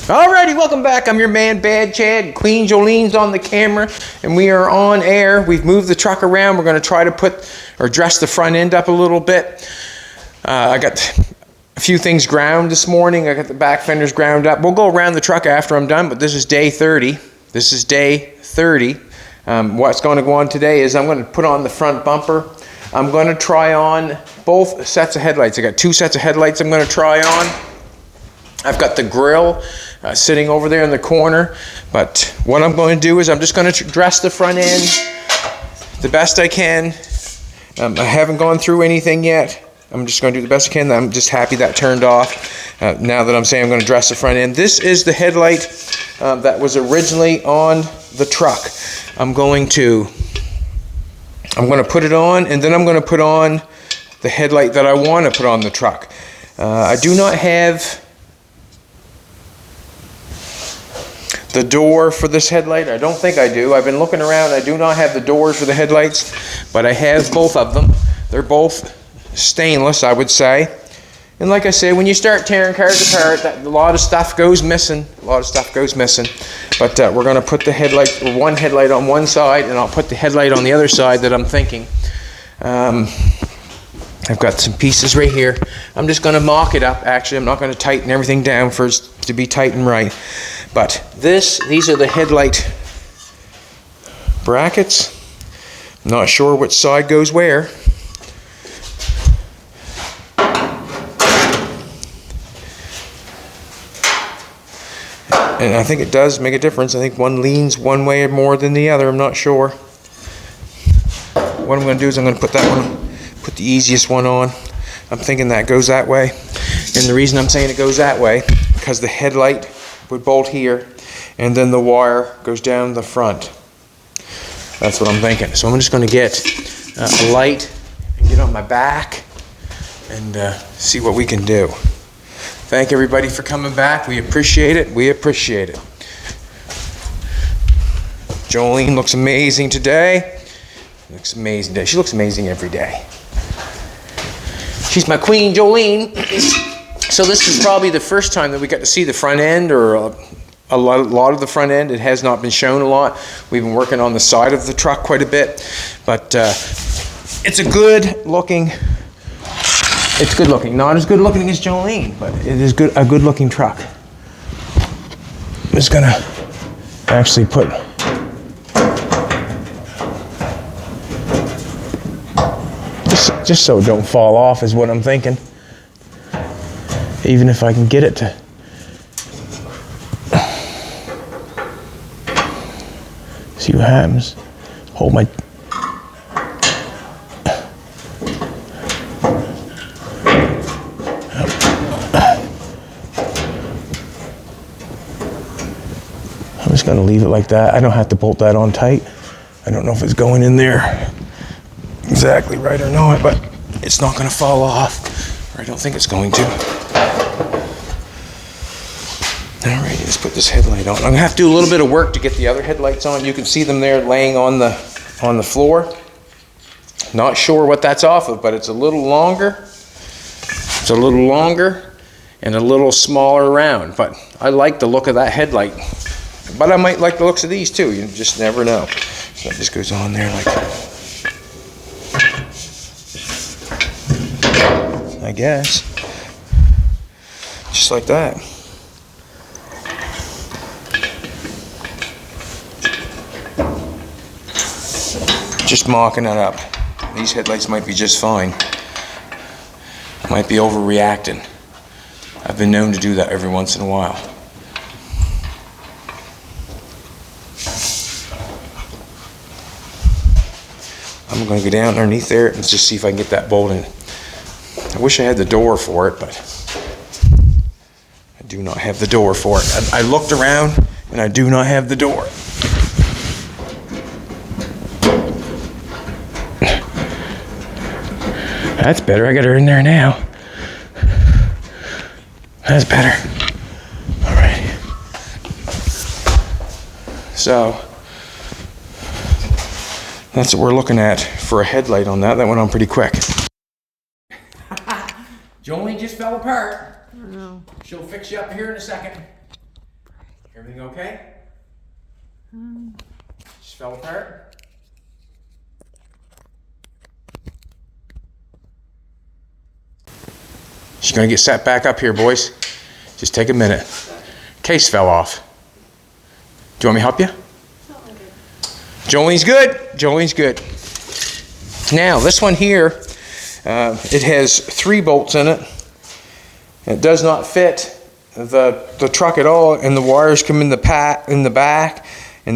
Alrighty, welcome back. I'm your man, Bad Chad. Queen Jolene's on the camera, and we are on air. We've moved the truck around. We're going to try to put or dress the front end up a little bit. I got a few things ground this morning. I got the back fenders ground up. We'll go around the truck after I'm done, but this is day 30. This is day 30. What's going to go on today is I'm going to put on the front bumper. I'm going to try on both sets of headlights. I got two sets of headlights I'm going to try on. I've got the grill sitting over there in the corner, but what I'm going to do is I'm just going to dress the front end the best I can. I haven't gone through anything yet. I'm just going to do the best I can. I'm just happy that turned off. Now that I'm saying I'm going to dress the front end. This is the headlight that was originally on the truck. I'm going to put it on, and then I'm going to put on the headlight that I want to put on the truck. I do not have the door for this headlight. I don't think I do. I've been looking around. I do not have the doors for the headlights, but I have both of them. They're both stainless, I would say. And like I say, when you start tearing cars apart, a lot of stuff goes missing. A lot of stuff goes missing. But we're going to put the headlight, one headlight on one side, and I'll put the headlight on the other side that I'm thinking. I've got some pieces right here. I'm just going to mock it up. Actually, I'm not going to tighten everything down for it to be tight and right. But these are the headlight brackets. I'm not sure which side goes where. And I think it does make a difference. I think one leans one way more than the other. I'm not sure. What I'm going to do is I'm going to put that one, put the easiest one on. I'm thinking that goes that way. And the reason I'm saying it goes that way, because the headlight would bolt here, and then the wire goes down the front. That's what I'm thinking. So I'm just going to get a light and get on my back and see what we can do. Thank everybody for coming back. We appreciate it. We appreciate it. Jolene looks amazing today. Looks amazing today. She looks amazing every day. She's my queen, Jolene. So this is probably the first time that we got to see the front end, or a lot of the front end. It has not been shown a lot. We've been working on the side of the truck quite a bit, but it's a good looking. It's good looking. Not as good looking as Jolene, but it is good. A good looking truck. I'm just gonna actually put. Just so it don't fall off is what I'm thinking. Even if I can get it to. See what happens. Hold my. I'm just going to leave it like that. I don't have to bolt that on tight. I don't know if it's going in there exactly right or not, but it's not going to fall off. Or I don't think it's going to. Alright, let's put this headlight on. I'm going to have to do a little bit of work to get the other headlights on. You can see them there laying on the floor. Not sure what that's off of, but it's a little longer. It's a little longer and a little smaller around. But I like the look of that headlight. But I might like the looks of these too. You just never know. So it just goes on there like that. I guess. Just like that. Just mocking it up. These headlights might be just fine. Might be overreacting. I've been known to do that every once in a while. I'm going to go down underneath there and just see if I can get that bolt in. I wish I had the door for it, but I do not have the door for it. I looked around and I do not have the door. That's better. I got her in there now. That's better. All right. So that's what we're looking at for a headlight on that. That went on pretty quick. Jolene just fell apart. I don't know. She'll fix you up here in a second. Everything okay? Just fell apart? She's gonna get set back up here, boys. Just take a minute. Case fell off. Do you want me to help you? Jolene's good. Jolene's good. Now, this one here, it has 3 bolts in it. It does not fit the truck at all, and the wires come in the back, and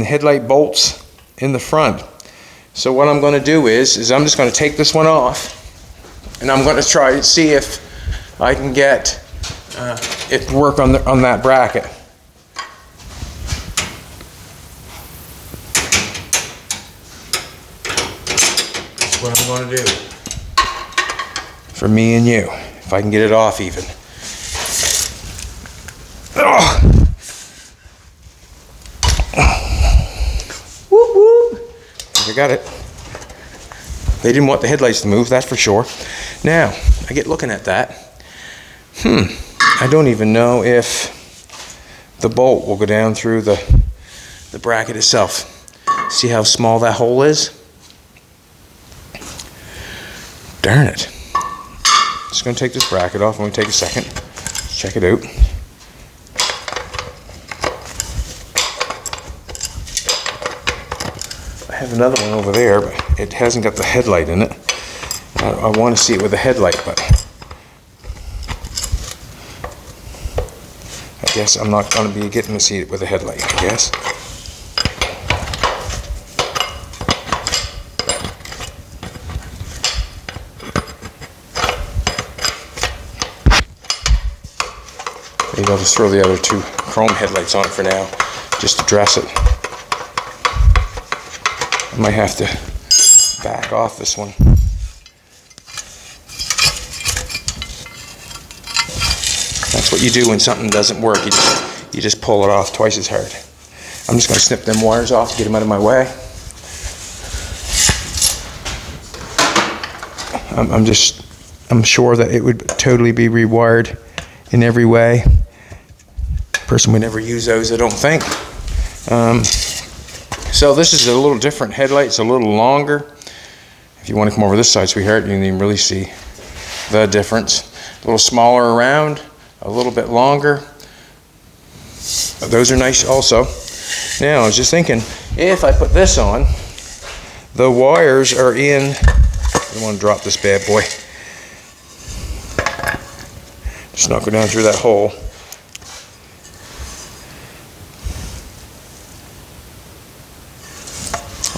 the headlight bolts in the front. So what I'm going to do is I'm just going to take this one off, and I'm going to try to see if I can get it to work on that bracket. That's what I'm going to do for me and you, if I can get it off even. Oh. Whoop, whoop. I got it. They didn't want the headlights to move, that's for sure. Now, I get looking at that. I don't even know if the bolt will go down through the bracket itself. See how small that hole is? Darn it. Just going to take this bracket off. I'm going to take a second. Check it out. I have another one over there, but it hasn't got the headlight in it. I want to see it with the headlight, but I guess I'm not going to be getting to see it with a headlight, I guess. Maybe I'll just throw the other 2 chrome headlights on for now, just to dress it. I might have to back off this one. That's what you do when something doesn't work. You just pull it off twice as hard. I'm just going to snip them wires off to get them out of my way. I'm sure that it would totally be rewired in every way. Person would never use those, I don't think. So this is a little different headlight. It's a little longer. If you want to come over this side, sweetheart, you can even really see the difference. A little smaller around, a little bit longer. Those are nice also. Now, I was just thinking, if I put this on, the wires are in. I don't want to drop this bad boy. Just not go down through that hole.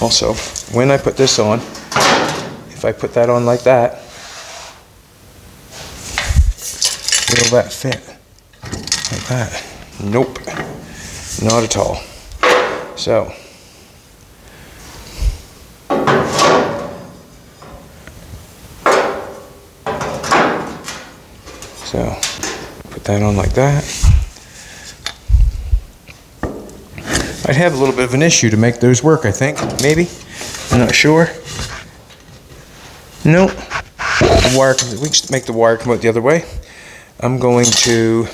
Also, when I put this on, if I put that on like that, will that fit? Like that? Nope. Not at all. So, put that on like that. I'd have a little bit of an issue to make those work, I think. Maybe. I'm not sure. Nope. The wire, we can make the wire come out the other way. I'm going to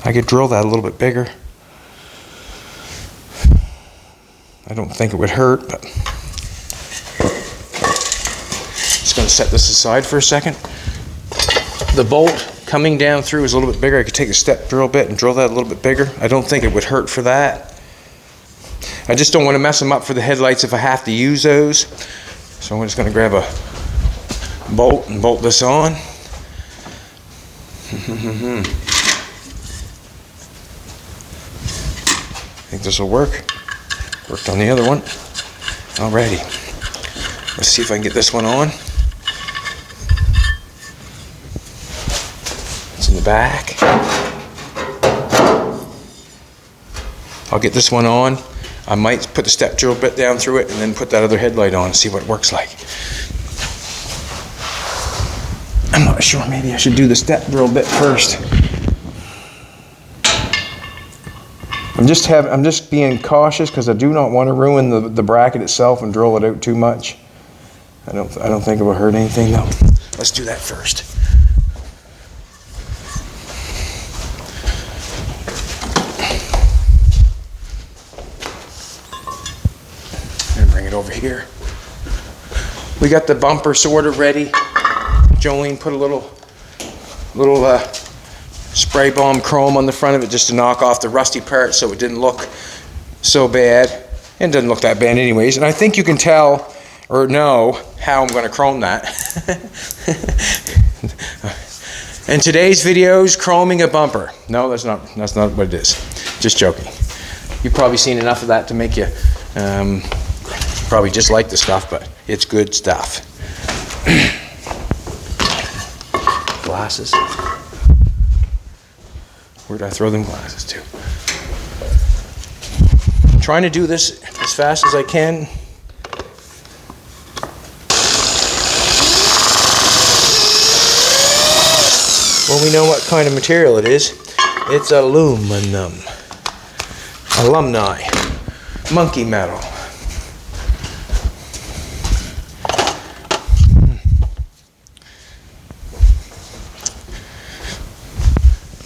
I could drill that a little bit bigger. I don't think it would hurt, but just going to set this aside for a second. The bolt coming down through is a little bit bigger. I could take a step drill bit and drill that a little bit bigger. I don't think it would hurt for that. I just don't want to mess them up for the headlights if I have to use those. So I'm just going to grab a bolt and bolt this on. I think this will work. Worked on the other one. Alrighty. Let's see if I can get this one on. It's in the back. I'll get this one on. I might put the step drill bit down through it and then put that other headlight on and see what it works like. I'm not sure, maybe I should do the step drill bit first. I'm just being cautious because I do not want to ruin the bracket itself and drill it out too much. I don't think it will hurt anything though. Let's let's do that first. And bring it over here. We got the bumper sort of ready. Jolene put a little spray bomb chrome on the front of it just to knock off the rusty part so it didn't look so bad. And it doesn't look that bad anyways. And I think you can tell or know how I'm going to chrome that. And today's video is chroming a bumper. No, that's not what it is. Just joking. You've probably seen enough of that to make you probably just like the stuff, but it's good stuff. Glasses. Where did I throw them glasses to? I'm trying to do this as fast as I can. Well, we know what kind of material it is. It's aluminum. Alumni. Monkey metal.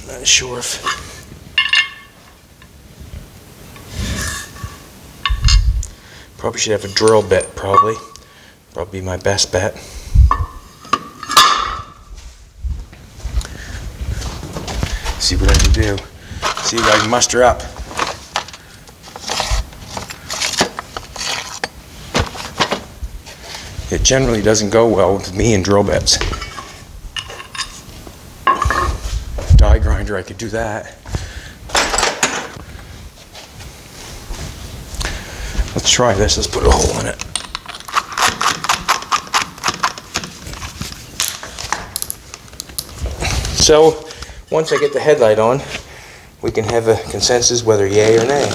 Not sure if... Probably should have a drill bit, probably. Probably my best bet. See what I can do. See if I can muster up. It generally doesn't go well with me and drill bits. Die grinder, I could do that. Let's try this. Let's put a hole in it. So, once I get the headlight on, we can have a consensus whether yay or nay.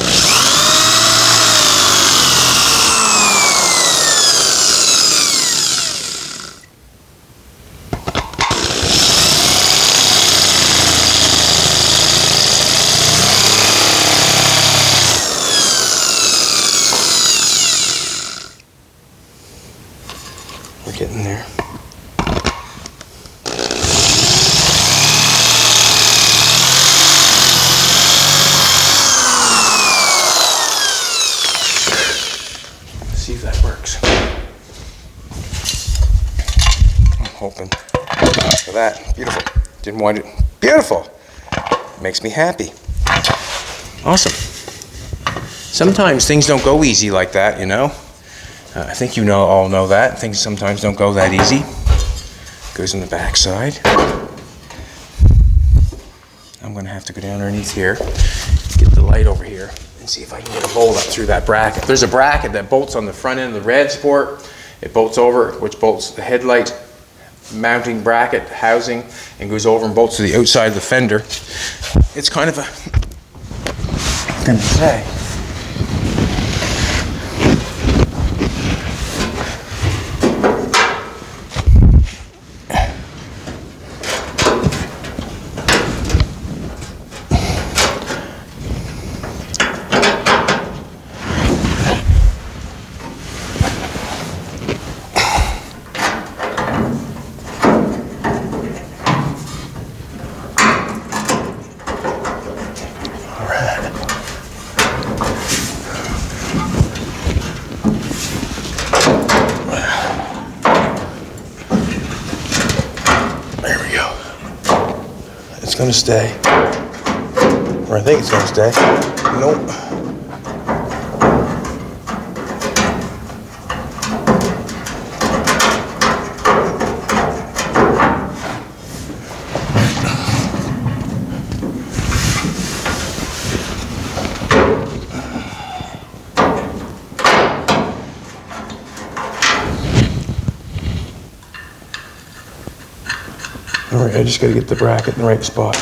We're getting there. See if that works. I'm hoping for that. Beautiful. Didn't want it. Beautiful. Makes me happy. Awesome. Sometimes things don't go easy like that, you know. I think you all know that. Things sometimes don't go that easy. Goes in the back side. I'm going to have to go down underneath here, get the light over here, and see if I can get a bolt up through that bracket. There's a bracket that bolts on the front end of the red sport. It bolts over, which bolts the headlight mounting bracket housing and goes over and bolts to the outside of the fender. It's kind of a... What can I say? It's gonna stay, or I think it's gonna stay. Nope. All right, I just gotta get the bracket in the right spot.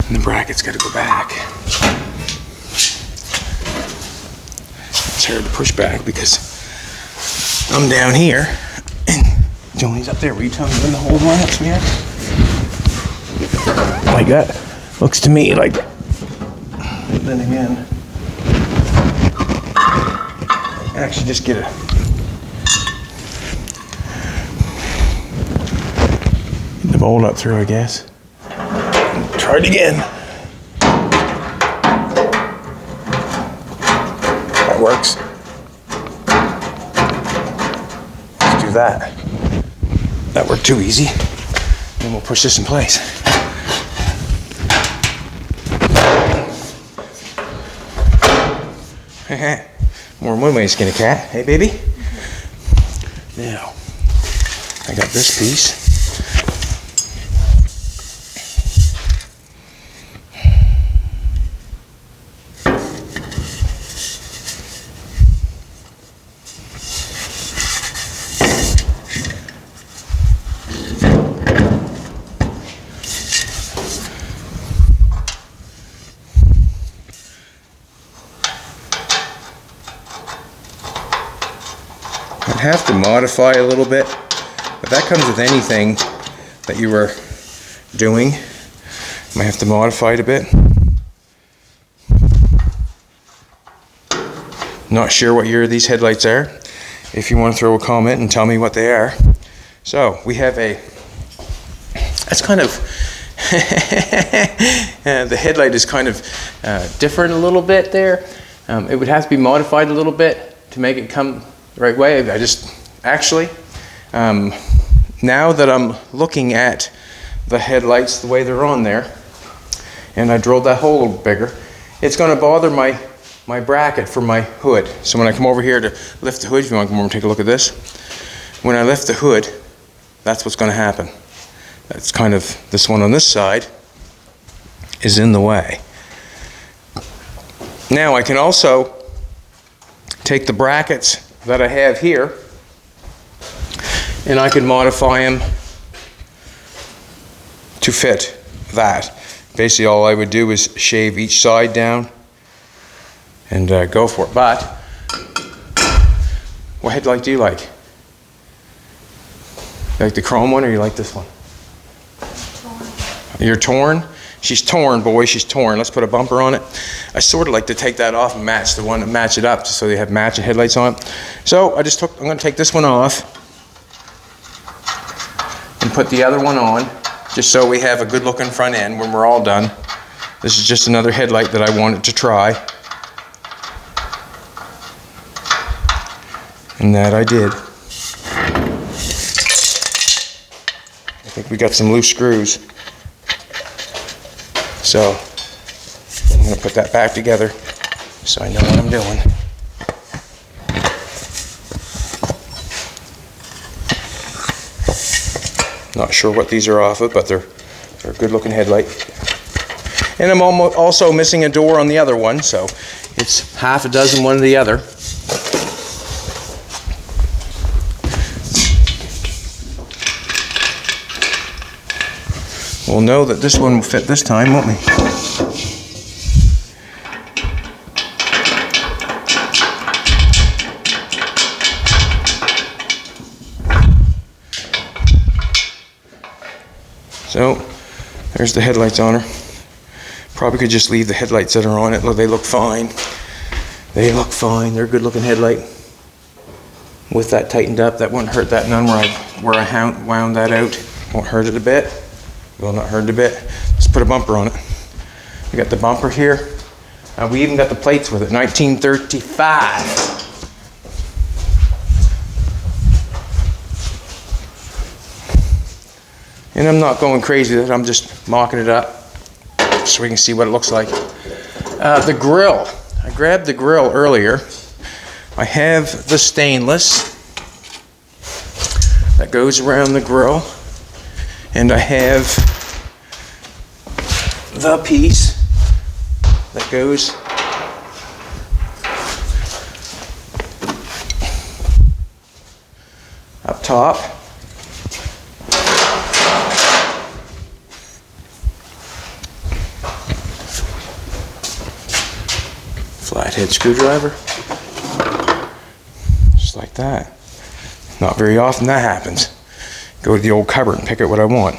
And the bracket's gotta go back. It's hard to push back because I'm down here and Jolene's up there. Will you tell me when the hole line ups here? Like that. Looks to me like that. But then again, actually just get a bolt up through, I guess. Try it again. That works. Let's do that. That worked too easy. Then we'll push this in place. More than one way to skin a cat. Hey, baby? Now, I got this piece. Have to modify a little bit, but that comes with anything that you were doing. Might have to modify it a bit. Not sure what year these headlights are. If you want to throw a comment and tell me what they are. So we have a, that's kind of the headlight is kind of different a little bit there. It would have to be modified a little bit to make it come the right way. I just actually, now that I'm looking at the headlights the way they're on there, and I drilled that hole a little bigger, it's going to bother my bracket for my hood. So when I come over here to lift the hood, if you want to come over and take a look at this, when I lift the hood, that's what's going to happen. That's kind of, this one on this side is in the way. Now I can also take the brackets that I have here and I can modify them to fit that. Basically all I would do is shave each side down and go for it. But what headlight do you like? You like the chrome one or you like this one? Torn. You're torn? She's torn, boy, she's torn. Let's put a bumper on it. I sort of like to take that off and match the one and match it up just so they have matching headlights on it. So I'm going to take this one off and put the other one on just so we have a good looking front end when we're all done. This is just another headlight that I wanted to try. And that I did. I think we got some loose screws. So I'm going to put that back together so I know what I'm doing. Not sure what these are off of, but they're a good looking headlight. And I'm also missing a door on the other one, so it's half a dozen one or the other. We'll know that this one will fit this time, won't we? So, there's the headlights on her. Probably could just leave the headlights that are on it. Look, they look fine. They look fine. They're a good looking headlight. With that tightened up, that won't hurt that none where I wound that out. Won't hurt it a bit. Will not hurt it a bit. Let's put a bumper on it. We got the bumper here. We even got the plates with it. 1935. And I'm not going crazy with it. I'm just mocking it up so we can see what it looks like. The grill. I grabbed the grill earlier. I have the stainless that goes around the grill. And I have the piece that goes up top. Flathead screwdriver. Just like that. Not very often that happens. Go to the old cupboard and pick out what I want.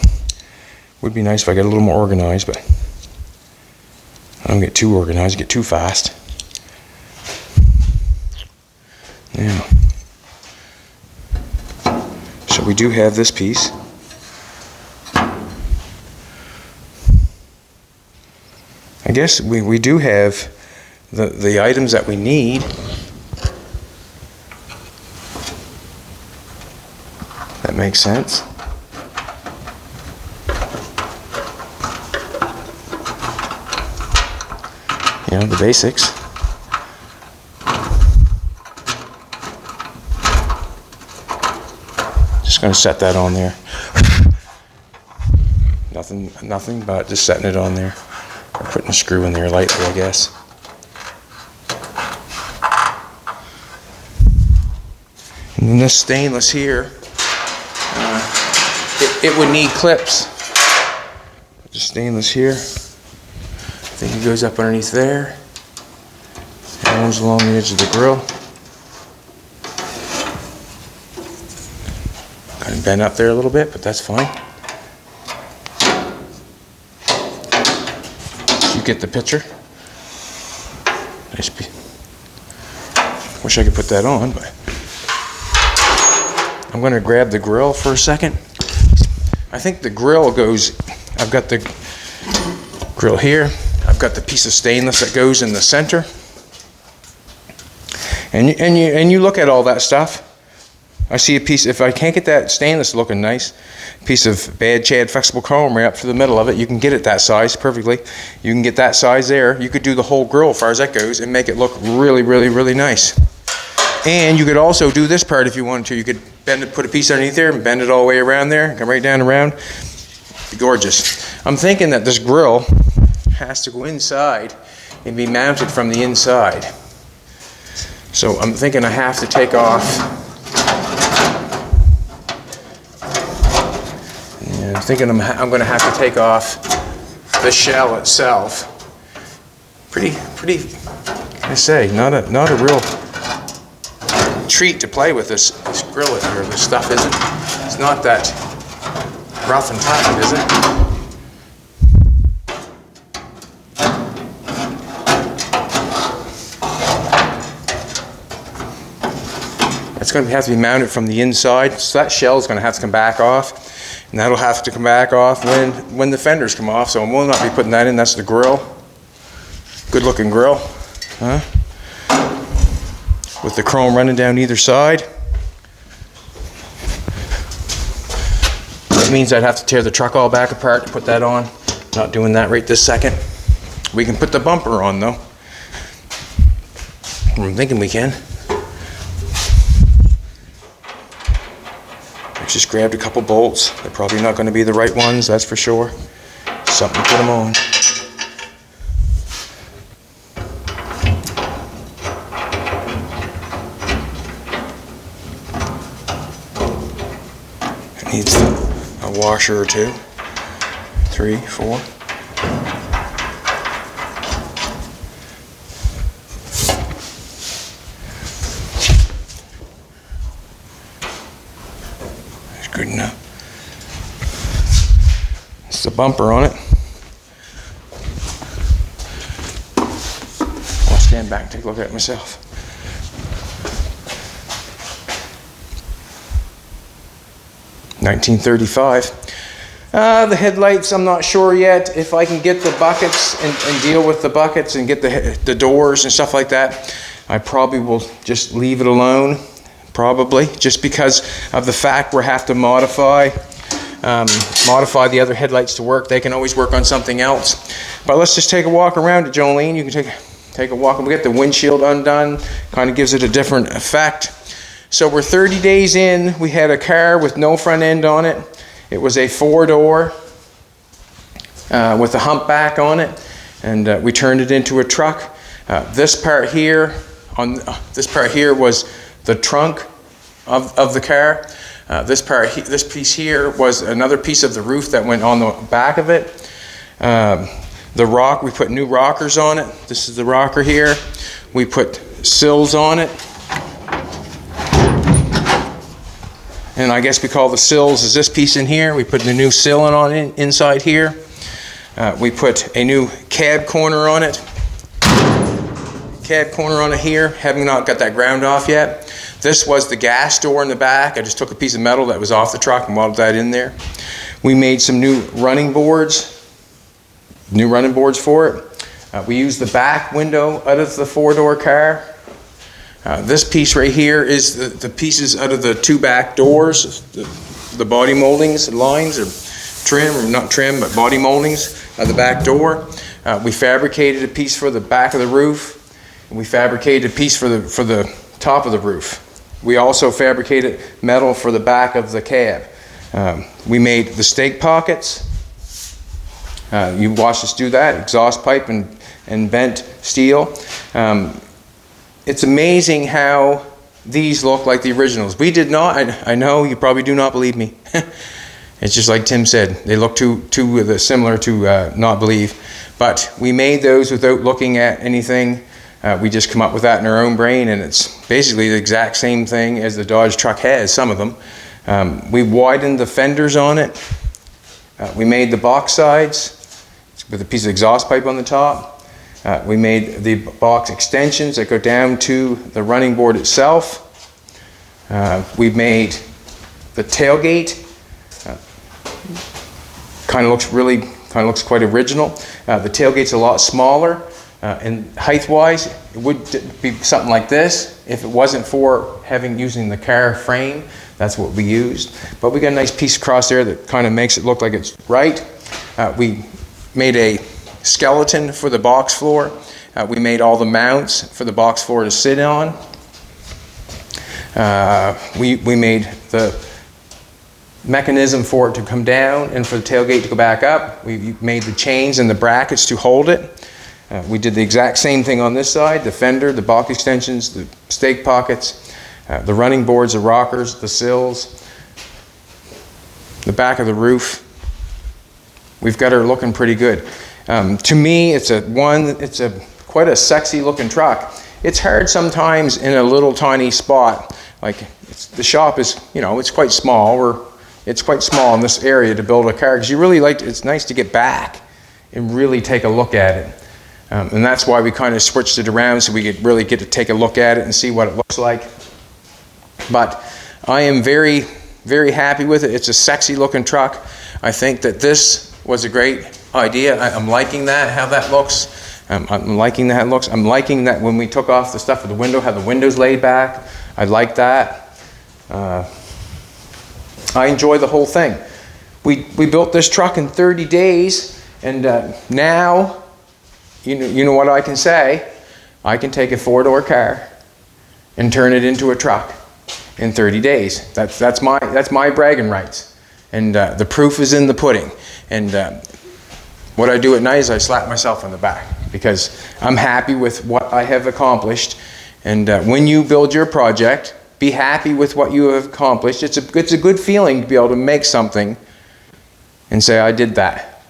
Would be nice if I get a little more organized, but I don't get too organized, get too fast. Now, so we do have this piece. I guess we do have the items that we need. That makes sense. You know, the basics. Just going to set that on there. Nothing but just setting it on there. Or putting a screw in there lightly, I guess. And then this stainless here, it would need clips. Just stainless here. I think it goes up underneath there. And runs along the edge of the grill. Kind of bent up there a little bit, but that's fine. You get the picture. Nice. Wish I could put that on, but I'm going to grab the grill for a second. I think the grill goes, I've got the grill here. I've got the piece of stainless that goes in the center. And you look at all that stuff. I see a piece, if I can't get that stainless looking nice, piece of bad Chad flexible chrome right up through the middle of it, you can get it that size perfectly. You can get that size there. You could do the whole grill as far as that goes and make it look really, really, really nice. And you could also do this part if you wanted to. You could bend it, put a piece underneath there and bend it all the way around there, come right down around. Be gorgeous. I'm thinking that this grill has to go inside and be mounted from the inside. So I'm thinking I have to take off. And I'm thinking I'm going to have to take off the shell itself. Pretty. I say, not a real treat to play with this grill here. This stuff isn't. It's not that rough and tough, is it? It's going to have to be mounted from the inside, so that shell is going to have to come back off, and that'll have to come back off when the fenders come off. So we'll not be putting that in. That's the grill. Good looking grill, huh? With the chrome running down either side. That means I'd have to tear the truck all back apart to put that on. Not doing that right this second. We can put the bumper on though. I'm thinking we can. I just grabbed a couple bolts. They're probably not going to be the right ones, that's for sure. Something to put them on. It needs a washer or two. 3, 4. Good enough. It's the bumper on it. I'll stand back and take a look at it myself. $1935. The headlights, I'm not sure yet. If I can get the buckets and deal with the buckets and get the doors and stuff like that, I probably will just leave it alone. Probably, just because of the fact we'll have to modify the other headlights to work. They can always work on something else. But let's just take a walk around it, Jolene. You can take a walk and we'll get the windshield undone. Kind of gives it a different effect. So we're 30 days in. We had a car with no front end on it. It was a 4-door with a humpback on it, and we turned it into a truck. This part here was the trunk of the car. This piece here was another piece of the roof that went on the back of it. The rock, we put new rockers on it. This is the rocker here. We put sills on it. And I guess we call the sills is this piece in here. We put the new sill on it inside here. We put a new cab corner on it. Cab corner on it here, having not got that ground off yet. This was the gas door in the back. I just took a piece of metal that was off the truck and welded that in there. We made some new running boards for it. We used the back window out of the 4-door car. This piece right here is the pieces out of the 2 back doors, the body moldings, lines, or trim, or not trim, but body moldings of the back door. We fabricated a piece for the back of the roof, and we fabricated a piece for the top of the roof. We also fabricated metal for the back of the cab. We made the stake pockets. You watched us do that, exhaust pipe and bent steel. It's amazing how these look like the originals. We did not, I know you probably do not believe me. It's just like Tim said, they look too similar to not believe. But we made those without looking at anything. We just come up with that in our own brain, and it's basically the exact same thing as the Dodge truck has, some of them. We widened the fenders on it. We made the box sides with a piece of exhaust pipe on the top. We made the box extensions that go down to the running board itself. We made the tailgate. Kind of looks quite original. The tailgate's a lot smaller, and height-wise, it would be something like this if it wasn't for using the car frame. That's what we used. But we got a nice piece across there that kind of makes it look like it's right. We made a skeleton for the box floor. We made all the mounts for the box floor to sit on. We made the mechanism for it to come down and for the tailgate to go back up. We made the chains and the brackets to hold it. We did the exact same thing on this side, the fender, the box extensions, the stake pockets, the running boards, the rockers, the sills, the back of the roof. We've got her looking pretty good. To me, it's quite a sexy looking truck. It's hard sometimes in a little tiny spot. Like the shop is, it's quite small. It's quite small in this area to build a car, because it's nice to get back and really take a look at it. And that's why we kind of switched it around, so we could really get to take a look at it and see what it looks like. But I am very, very happy with it. It's a sexy looking truck. I think that this was a great idea. I'm liking that, how that looks. I'm liking that looks. I'm liking that when we took off the stuff with the window, how the window's laid back. I like that. I enjoy the whole thing. We built this truck in 30 days, and now, you know what I can say? I can take a 4-door car and turn it into a truck in 30 days. That's my bragging rights, and the proof is in the pudding. And what I do at night is I slap myself on the back, because I'm happy with what I have accomplished. And when you build your project, be happy with what you have accomplished. It's a good feeling to be able to make something and say, I did that.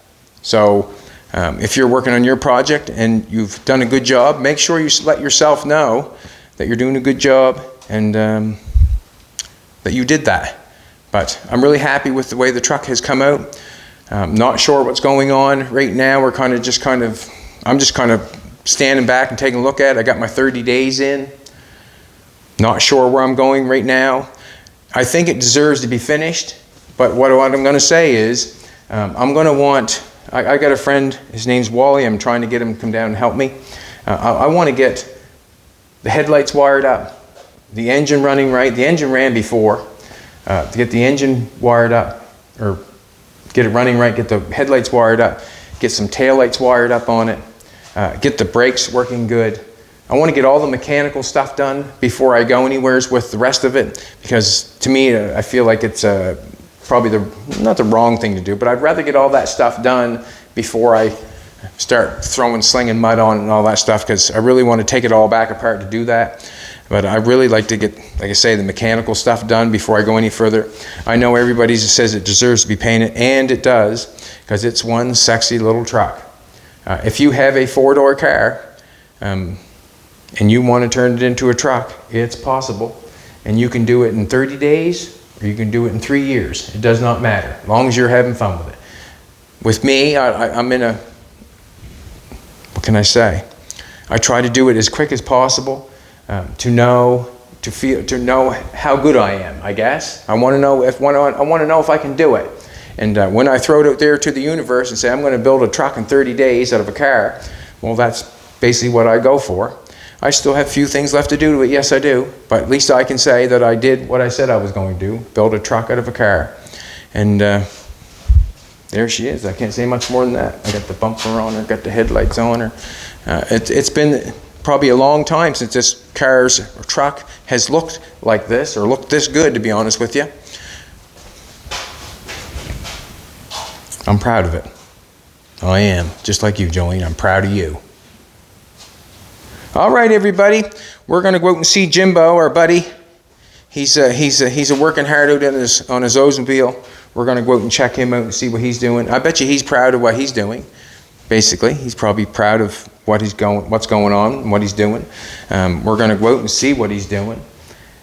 So if you're working on your project and you've done a good job, make sure you let yourself know that you're doing a good job, and that you did that. But I'm really happy with the way the truck has come out. Not sure what's going on right now. I'm just kind of standing back and taking a look at it. I got my 30 days in. Not sure where I'm going right now. I think it deserves to be finished, but what I'm going to say is, I got a friend, his name's Wally. I'm trying to get him to come down and help me. I want to get the headlights wired up, the engine running right. The engine ran before. To get the engine wired up, or get it running right, get the headlights wired up, get some taillights wired up on it, get the brakes working good. I want to get all the mechanical stuff done before I go anywhere with the rest of it, because to me, I feel like it's probably not the wrong thing to do, but I'd rather get all that stuff done before I start slinging mud on it and all that stuff, because I really want to take it all back apart to do that. But I really like to get, like I say, the mechanical stuff done before I go any further. I know everybody says it deserves to be painted, and it does, because it's one sexy little truck. If you have a 4-door car, and you want to turn it into a truck, it's possible. And you can do it in 30 days, or you can do it in 3 years. It does not matter, as long as you're having fun with it. With me, I'm in a, what can I say? I try to do it as quick as possible, to know how good I am, I guess. I want to know if I can do it. And when I throw it out there to the universe and say, I'm going to build a truck in 30 days out of a car, well, that's basically what I go for. I still have a few things left to do to it, yes I do, but at least I can say that I did what I said I was going to do, build a truck out of a car. And there she is. I can't say much more than that. I got the bumper on her, got the headlights on her. It's been probably a long time since this car's or truck has looked like this, or looked this good, to be honest with you. I'm proud of it. I am, just like you, Jolene. I'm proud of you. All right, everybody, we're going to go out and see Jimbo, our buddy. He's working hard out on his Oldsmobile. We're going to go out and check him out and see what he's doing. I bet you he's proud of what he's doing. Basically, he's probably proud of what's going on and what he's doing. We're going to go out and see what he's doing.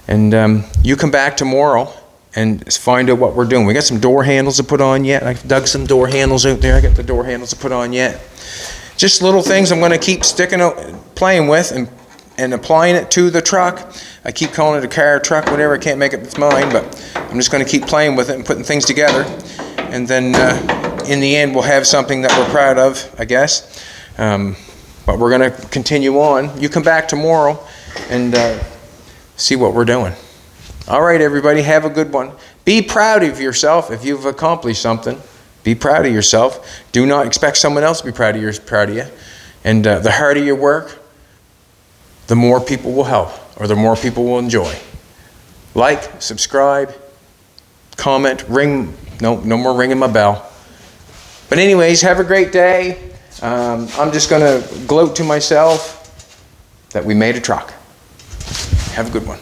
And you come back tomorrow and find out what we're doing. We got some door handles to put on yet. I dug some door handles out there. I got the door handles to put on yet. Just little things I'm going to keep playing with and applying it to the truck. I keep calling it a car, truck, whatever. I can't make up its mind, but I'm just going to keep playing with it and putting things together. And then in the end, we'll have something that we're proud of, I guess. But we're going to continue on. You come back tomorrow and see what we're doing. All right, everybody, have a good one. Be proud of yourself if you've accomplished something. Be proud of yourself. Do not expect someone else to be proud of you. And the harder you work, the more people will help, or the more people will enjoy. Like, subscribe, comment, ring. No more ringing my bell. But anyways, have a great day. I'm just going to gloat to myself that we made a truck. Have a good one.